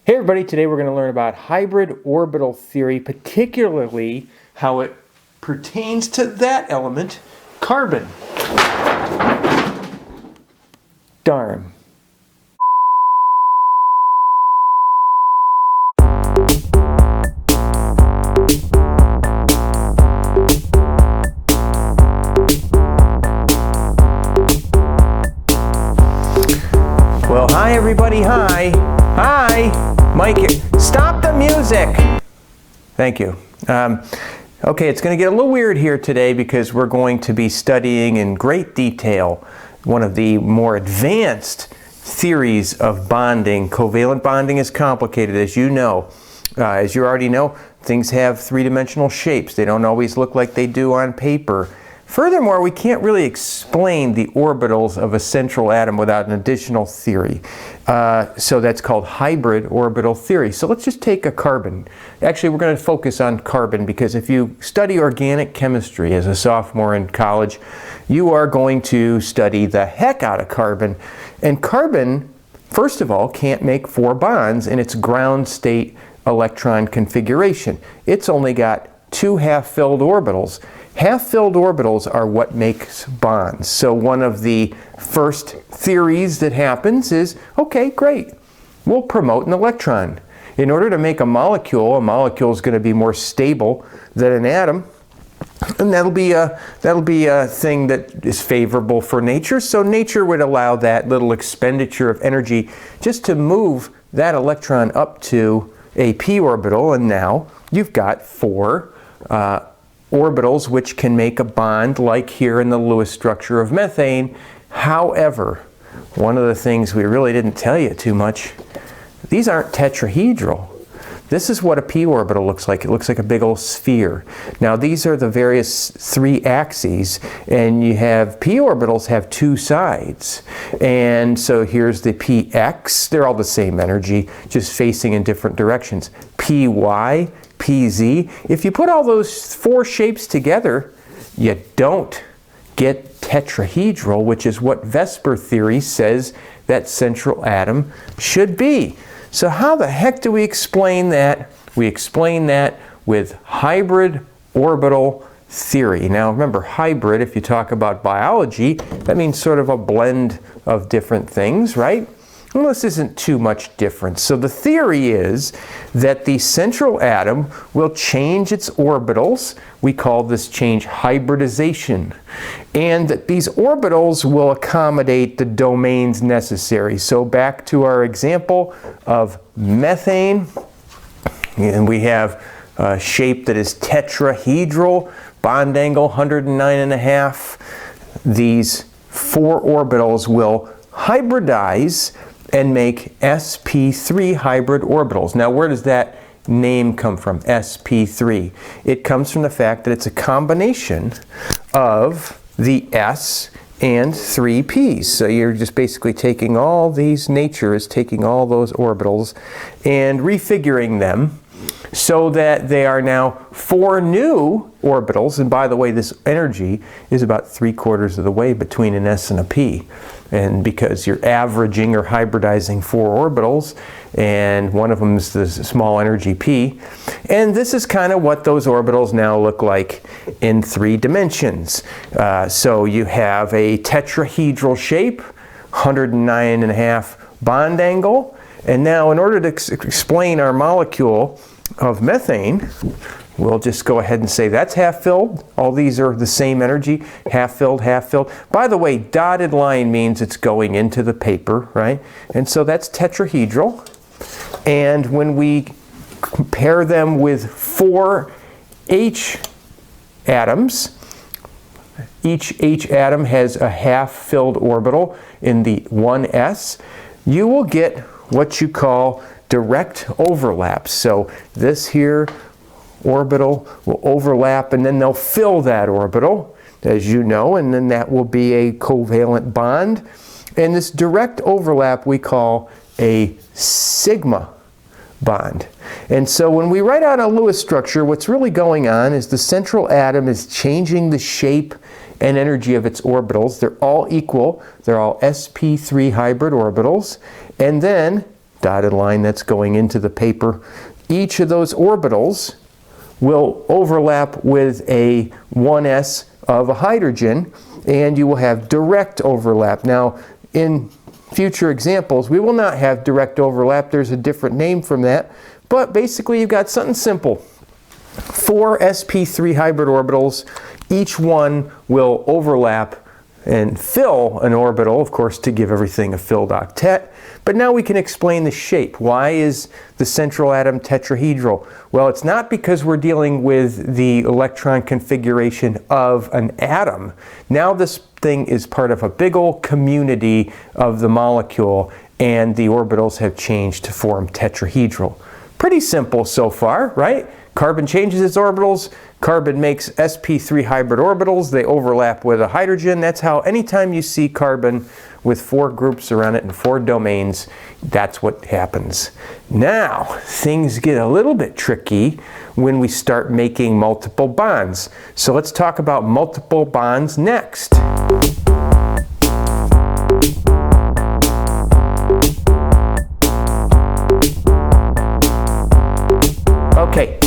Hey everybody, today we're going to learn about hybrid orbital theory, particularly how it pertains to that element, carbon. Darn. Well, hi everybody, hi. Mike, stop the music. Thank you. Okay, it's going to get a little weird here today because we're going to be studying in great detail one of the more advanced theories of bonding. Covalent bonding is complicated, as you know. As you already know, things have three-dimensional shapes. They don't always look like they do on paper. Furthermore, we can't really explain the orbitals of a central atom without an additional theory. So that's called hybrid orbital theory. So let's just take a carbon. Actually, we're going to focus on carbon because if you study organic chemistry as a sophomore in college, you are going to study the heck out of carbon. And carbon, first of all, can't make four bonds in its ground state electron configuration. It's only got two half-filled orbitals. Half-filled orbitals are what makes bonds. So one of the first theories that happens is, okay, great, we'll promote an electron. In order to make a molecule is going to be more stable than an atom, and that'll be a thing that is favorable for nature. So nature would allow that little expenditure of energy just to move that electron up to a p orbital, and now you've got four orbitals which can make a bond like here in the Lewis structure of methane. However, one of the things we really didn't tell you too much, these aren't tetrahedral. This is what a p orbital looks like. It looks like a big old sphere. Now these are the various three axes, and you have p orbitals have two sides. And so here's the px, they're all the same energy, just facing in different directions. Py, pz, if you put all those four shapes together, you don't get tetrahedral, which is what Vesper theory says that central atom should be. So how the heck do we explain that? We explain that with hybrid orbital theory. Now remember, hybrid, if you talk about biology, that means sort of a blend of different things, right? Well, this isn't too much different. So the theory is that the central atom will change its orbitals. We call this change hybridization. And that these orbitals will accommodate the domains necessary. So back to our example of methane. And we have a shape that is tetrahedral, bond angle 109.5. These four orbitals will hybridize and make Sp3 hybrid orbitals. Now where does that name come from, Sp3? It comes from the fact that it's a combination of the S and three P's. So you're just basically taking all these, nature is taking all those orbitals and refiguring them so that they are now four new orbitals. And by the way, this energy is about 3/4 of the way between an S and a P. And because you're averaging or hybridizing four orbitals, and one of them is the small energy P. And this is kind of what those orbitals now look like in 3 dimensions. So you have a tetrahedral shape, 109.5 bond angle. And now in order to explain our molecule of methane, we'll just go ahead and say that's half-filled. All these are the same energy, half-filled, half-filled. By the way, dotted line means it's going into the paper, right? And so that's tetrahedral. And when we compare them with 4 H atoms, each H atom has a half-filled orbital in the 1s, you will get what you call direct overlap. So this here orbital will overlap, and then they'll fill that orbital, as you know, and then that will be a covalent bond. And this direct overlap we call a sigma bond. And so when we write out a Lewis structure, what's really going on is the central atom is changing the shape and energy of its orbitals. They're all equal. They're all Sp3 hybrid orbitals. And then dotted line that's going into the paper. Each of those orbitals will overlap with a 1s of a hydrogen, and you will have direct overlap. Now, in future examples, we will not have direct overlap. There's a different name from that. But basically, you've got something simple. 4 sp3 hybrid orbitals, each one will overlap and fill an orbital, of course, to give everything a filled octet. But now we can explain the shape. Why is the central atom tetrahedral? Well, it's not because we're dealing with the electron configuration of an atom. Now this thing is part of a big old community of the molecule, and the orbitals have changed to form tetrahedral. Pretty simple so far, right? Carbon changes its orbitals. Carbon makes sp3 hybrid orbitals. They overlap with a hydrogen. That's how anytime you see carbon with 4 groups around it and 4 domains, that's what happens. Now, things get a little bit tricky when we start making multiple bonds. So let's talk about multiple bonds next. Okay.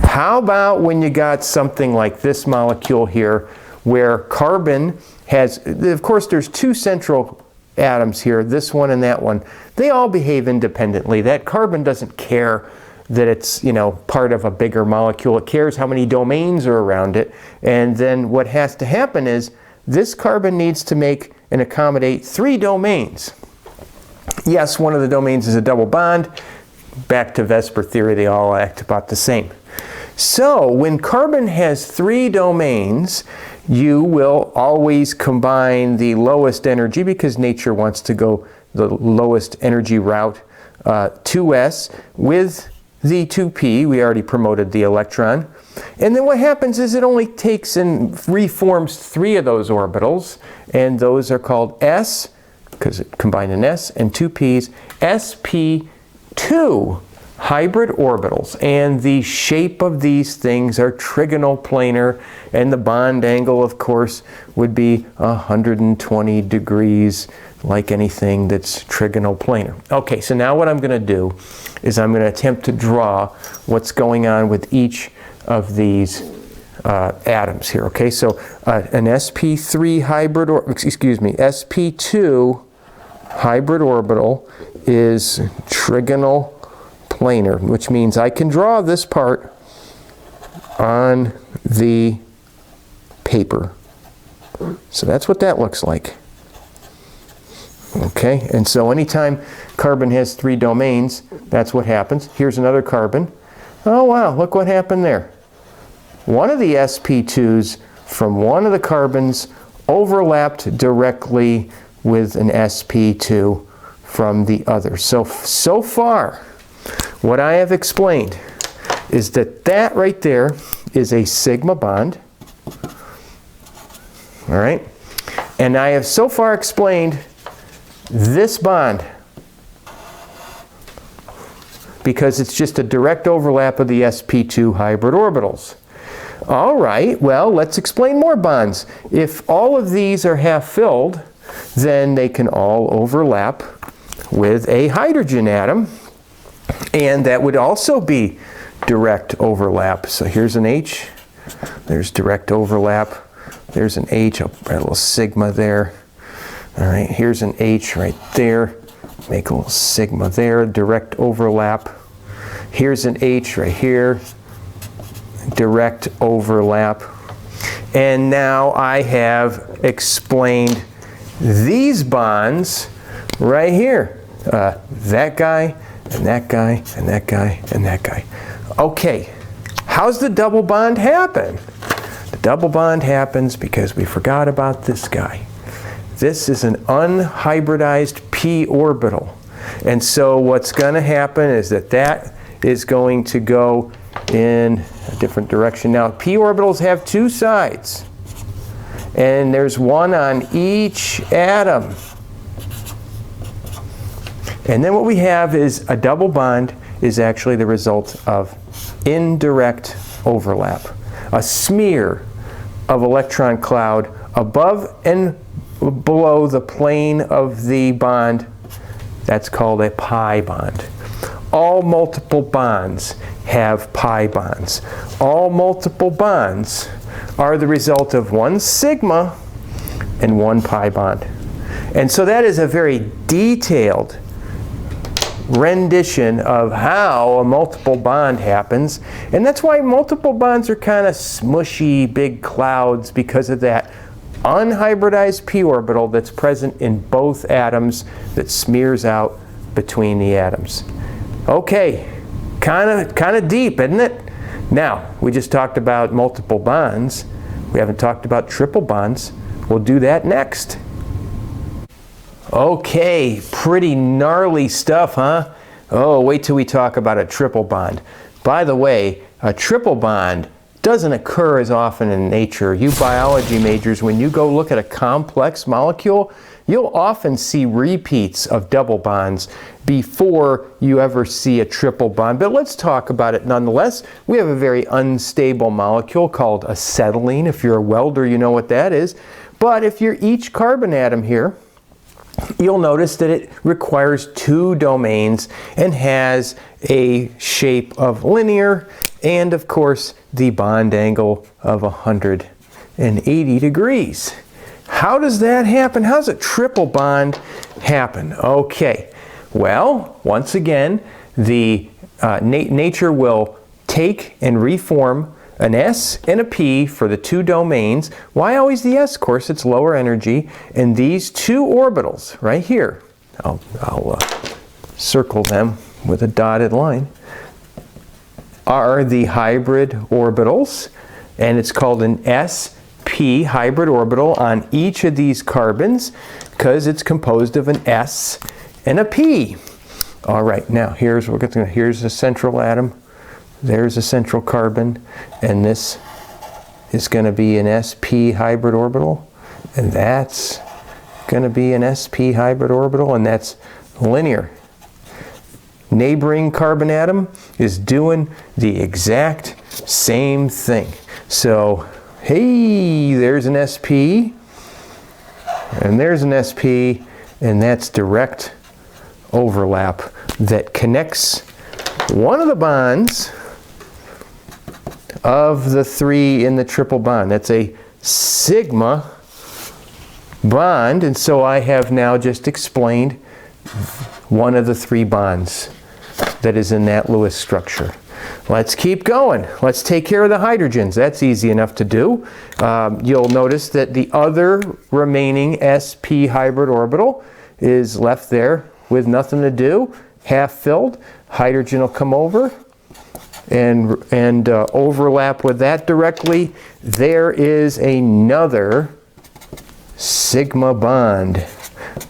How about when you got something like this molecule here, where carbon has, of course there's 2 central atoms here, this one and that one. They all behave independently. That carbon doesn't care that it's, part of a bigger molecule. It cares how many domains are around it. And then what has to happen is this carbon needs to make and accommodate 3 domains. Yes, one of the domains is a double bond. Back to Vesper theory, they all act about the same. So when carbon has 3 domains, you will always combine the lowest energy, because nature wants to go the lowest energy route, 2s, with the 2p. We already promoted the electron. And then what happens is it only takes and reforms 3 of those orbitals, and those are called s, because it combined an s, and 2 p's, sp2 hybrid orbitals. And the shape of these things are trigonal planar, and the bond angle, of course, would be 120 degrees, like anything that's trigonal planar. Okay, so now what I'm going to do is I'm going to attempt to draw what's going on with each of these atoms here. Okay, so an sp3 hybrid, sp2 hybrid orbital is trigonal planar, which means I can draw this part on the paper. So that's what that looks like. Okay, and so anytime carbon has 3 domains, that's what happens. Here's another carbon. Oh wow, look what happened there. One of the sp2s from one of the carbons overlapped directly with an sp2 from the other. So far, what I have explained is that right there is a sigma bond. All right? And I have so far explained this bond because it's just a direct overlap of the sp2 hybrid orbitals. All right, well, let's explain more bonds. If all of these are half filled, then they can all overlap with a hydrogen atom, and that would also be direct overlap. So here's an H, there's direct overlap, there's an H, I'll write a little sigma there. All right, here's an H right there, make a little sigma there, direct overlap. Here's an H right here, direct overlap. And now I have explained these bonds right here. That guy, and that guy, and that guy, and that guy. Okay, how's the double bond happen? The double bond happens because we forgot about this guy. This is an unhybridized p orbital. And so what's going to happen is that is going to go in a different direction. Now, p orbitals have 2 sides, and there's one on each atom. And then what we have is a double bond is actually the result of indirect overlap. A smear of electron cloud above and below the plane of the bond That's called a pi bond. All multiple bonds have pi bonds. All multiple bonds are the result of one sigma and one pi bond. And so that is a very detailed rendition of how a multiple bond happens. And that's why multiple bonds are kind of smushy, big clouds, because of that unhybridized p orbital that's present in both atoms that smears out between the atoms. Okay, kind of deep, isn't it? Now, we just talked about multiple bonds. We haven't talked about triple bonds. We'll do that next. Okay, pretty gnarly stuff, huh? Oh, wait till we talk about a triple bond. By the way, a triple bond doesn't occur as often in nature. You biology majors, when you go look at a complex molecule, you'll often see repeats of double bonds before you ever see a triple bond. But let's talk about it nonetheless. We have a very unstable molecule called acetylene. If you're a welder, you know what that is. But if you're each carbon atom here, you'll notice that it requires two domains and has a shape of linear and, of course, the bond angle of 180 degrees. How does that happen? How does a triple bond happen? Okay, well, once again, the nature will take and reform an S and a P for the two domains. Why always the S? Of course, it's lower energy. And these two orbitals right here, I'll circle them with a dotted line, are the hybrid orbitals. And it's called an Sp hybrid orbital on each of these carbons because it's composed of an S and a P. All right, now here's a central atom. There's a central carbon, and this is going to be an Sp hybrid orbital, and that's going to be an Sp hybrid orbital, and that's linear. Neighboring carbon atom is doing the exact same thing. So, hey, there's an Sp, and there's an Sp, and that's direct overlap that connects one of the bonds of the three in the triple bond. That's a sigma bond, and so I have now just explained one of the three bonds that is in that Lewis structure. Let's keep going. Let's take care of the hydrogens. That's easy enough to do. You'll notice that the other remaining Sp hybrid orbital is left there with nothing to do, half filled. Hydrogen will come over and overlap with that directly. There is another sigma bond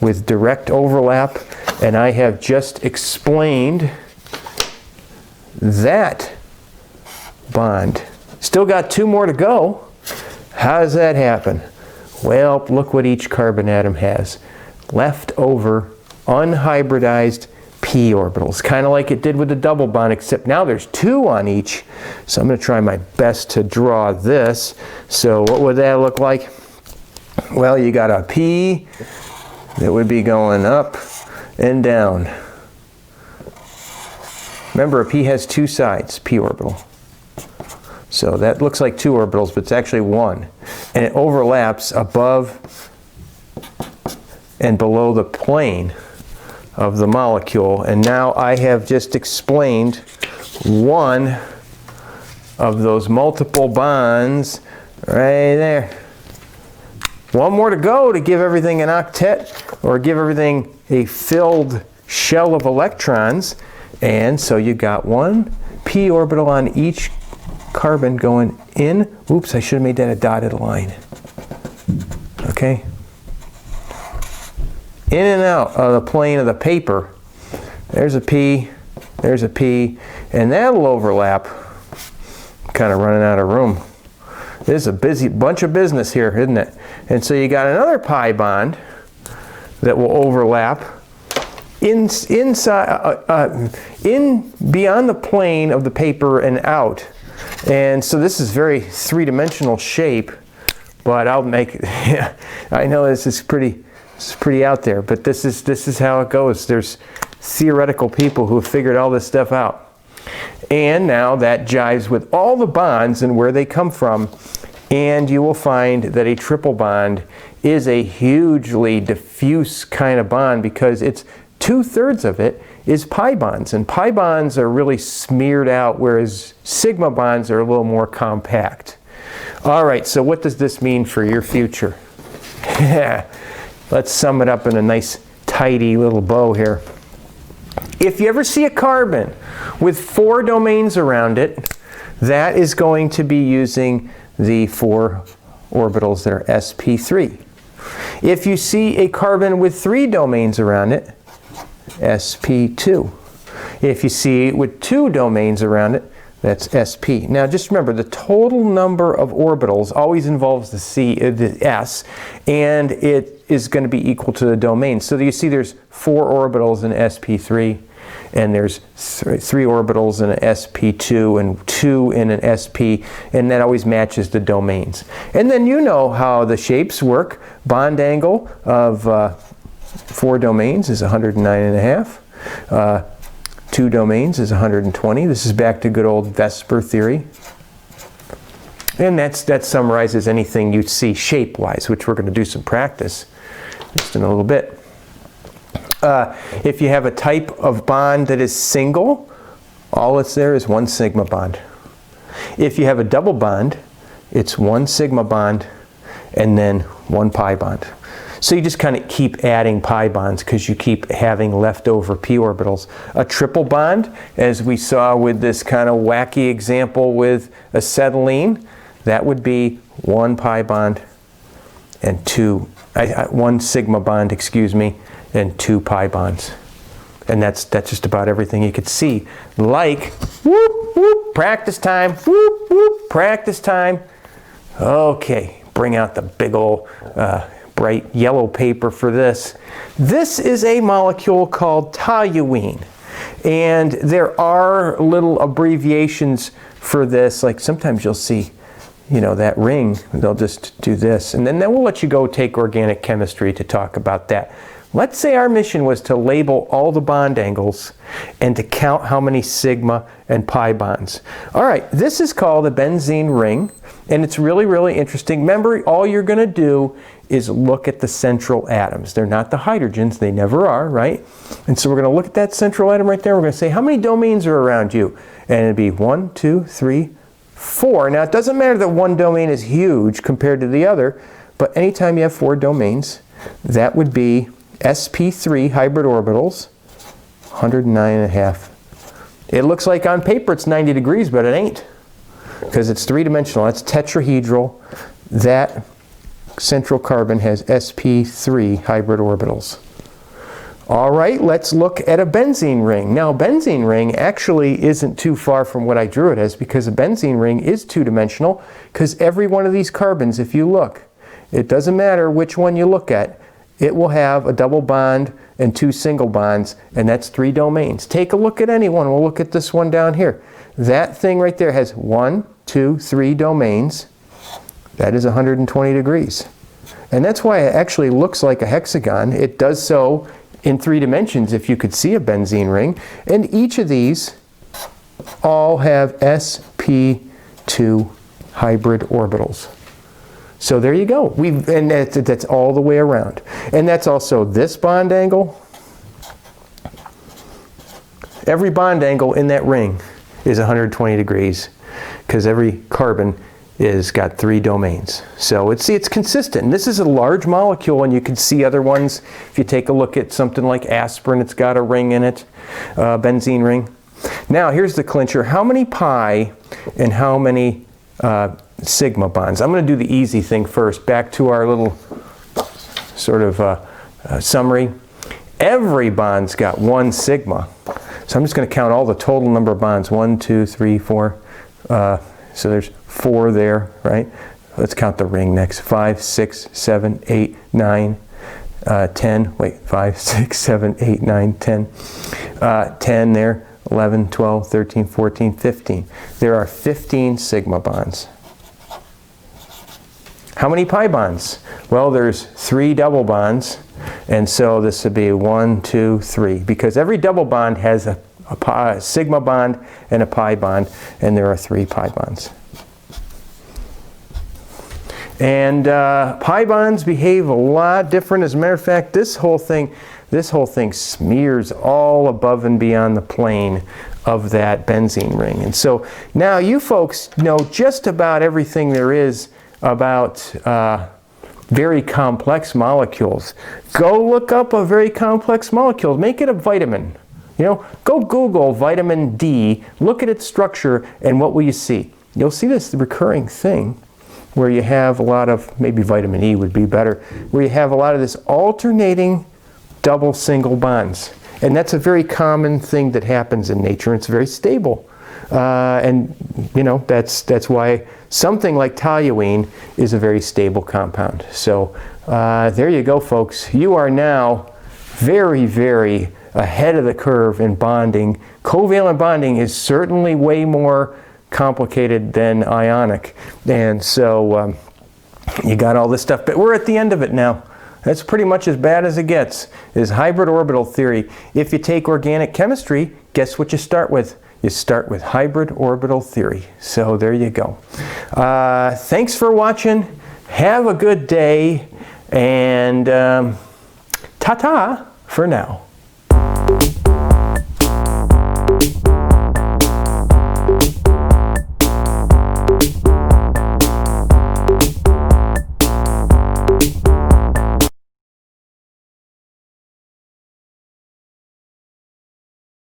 with direct overlap, and I have just explained that bond. Still got two more to go. How does that happen? Well, look what each carbon atom has. Leftover unhybridized p orbitals, kind of like it did with the double bond, except now there's two on each. So I'm going to try my best to draw this. So what would that look like? Well, you got a p that would be going up and down. Remember, a p has two sides, p orbital. So that looks like two orbitals, but it's actually one. And it overlaps above and below the plane of the molecule. And now I have just explained one of those multiple bonds right there. One more to go to give everything an octet, or give everything a filled shell of electrons. And so you got one p orbital on each carbon going in. Oops, I should have made that a dotted line. Okay. In and out of the plane of the paper. There's a P, there's a P, and that'll overlap. I'm kind of running out of room. This is a bunch of business here, isn't it? And so you got another pi bond that will overlap inside, beyond the plane of the paper and out. And so this is very three-dimensional shape, but I'll make it. I know this is pretty It's pretty out there, but this is how it goes. There's theoretical people who have figured all this stuff out. And now that jives with all the bonds and where they come from, and you will find that a triple bond is a hugely diffuse kind of bond because it's 2/3 of it is pi bonds, and pi bonds are really smeared out, whereas sigma bonds are a little more compact. All right, so what does this mean for your future? Let's sum it up in a nice tidy little bow here. If you ever see a carbon with 4 domains around it, that is going to be using the 4 orbitals that are sp3. If you see a carbon with 3 domains around it, sp2. If you see it with 2 domains around it, that's sp. Now just remember, the total number of orbitals always involves the s, and it is going to be equal to the domain. So you see there's 4 orbitals in sp3, and there's 3 orbitals in an sp2 and 2 in an sp, and that always matches the domains. And then you know how the shapes work. Bond angle of 4 domains is 109.5. 2 domains is 120. This is back to good old Vesper theory. And that summarizes anything you see shape-wise, which we're going to do some practice just in a little bit. If you have a type of bond that is single, all that's there is 1 sigma bond. If you have a double bond, it's 1 sigma bond and then 1 pi bond. So you just kind of keep adding pi bonds because you keep having leftover p orbitals. A triple bond, as we saw with this kind of wacky example with acetylene, that would be 1 pi bond and 1 sigma bond, excuse me, and 2 pi bonds. And that's just about everything you could see. Like, whoop, whoop, practice time, whoop, whoop, practice time. Okay, bring out the big old bright yellow paper for this. This is a molecule called toluene. And there are little abbreviations for this. Like sometimes you'll see, you know, that ring, they'll just do this. And then we'll let you go take organic chemistry to talk about that. Let's say our mission was to label all the bond angles and to count how many sigma and pi bonds. All right, this is called a benzene ring, and it's really, really interesting. Remember, all you're going to do is look at the central atoms. They're not the hydrogens, they never are, right? And so we're going to look at that central atom right there. We're going to say, how many domains are around you? And it'd be 1, 2, 3, 4. Now, it doesn't matter that one domain is huge compared to the other, but anytime you have 4 domains, that would be Sp3 hybrid orbitals, 109.5. It looks like on paper it's 90 degrees, but it ain't, because it's 3-dimensional. That's tetrahedral. That central carbon has Sp3 hybrid orbitals. All right, let's look at a benzene ring. Now, a benzene ring actually isn't too far from what I drew it as, because a benzene ring is 2-dimensional, because every one of these carbons, if you look, it doesn't matter which one you look at, it will have a double bond and 2 single bonds, and that's 3 domains. Take a look at any one. We'll look at this one down here. That thing right there has 1, 2, 3 domains. That is 120 degrees. And that's why it actually looks like a hexagon. It does so in 3 dimensions if you could see a benzene ring. And each of these all have sp2 hybrid orbitals. So there you go. And that's all the way around. And that's also this bond angle. Every bond angle in that ring is 120 degrees because every carbon is got 3 domains. So it's consistent. And this is a large molecule, and you can see other ones. If you take a look at something like aspirin, it's got a ring in it, benzene ring. Now here's the clincher. How many pi and how many sigma bonds? I'm going to do the easy thing first. Back to our little sort of summary. Every bond's got 1 sigma. So I'm just going to count all the total number of bonds. 1, 2, 3, 4. So there's 4 there, right? Let's count the ring next. 5, 6, 7, 8, 9, 10. Wait, 5, 6, 7, 8, 9, 10. 10 there. 11, 12, 13, 14, 15. There are 15 sigma bonds. How many pi bonds? Well, there's 3 double bonds, And so this would be 1, 2, 3, because every double bond has a sigma bond and a pi bond, and there are 3 pi bonds. And pi bonds behave a lot different. As a matter of fact, this whole thing smears all above and beyond the plane of that benzene ring. And so now you folks know just about everything there is about very complex molecules. Go look up a very complex molecule. Make it a vitamin. You know, go Google vitamin D, look at its structure, and what will you see? You'll see this recurring thing where you have a lot of, maybe vitamin E would be better, where you have a lot of this alternating double single bonds. And that's a very common thing that happens in nature. It's very stable. And you know, that's why something like toluene is a very stable compound. So there you go, folks. You are now very, very ahead of the curve in bonding. Covalent bonding is certainly way more complicated than ionic. And so you got all this stuff, but we're at the end of it now. That's pretty much as bad as it gets, is hybrid orbital theory. If you take organic chemistry, guess what you start with? You start with hybrid orbital theory. So there you go. Thanks for watching. Have a good day. And ta-ta for now.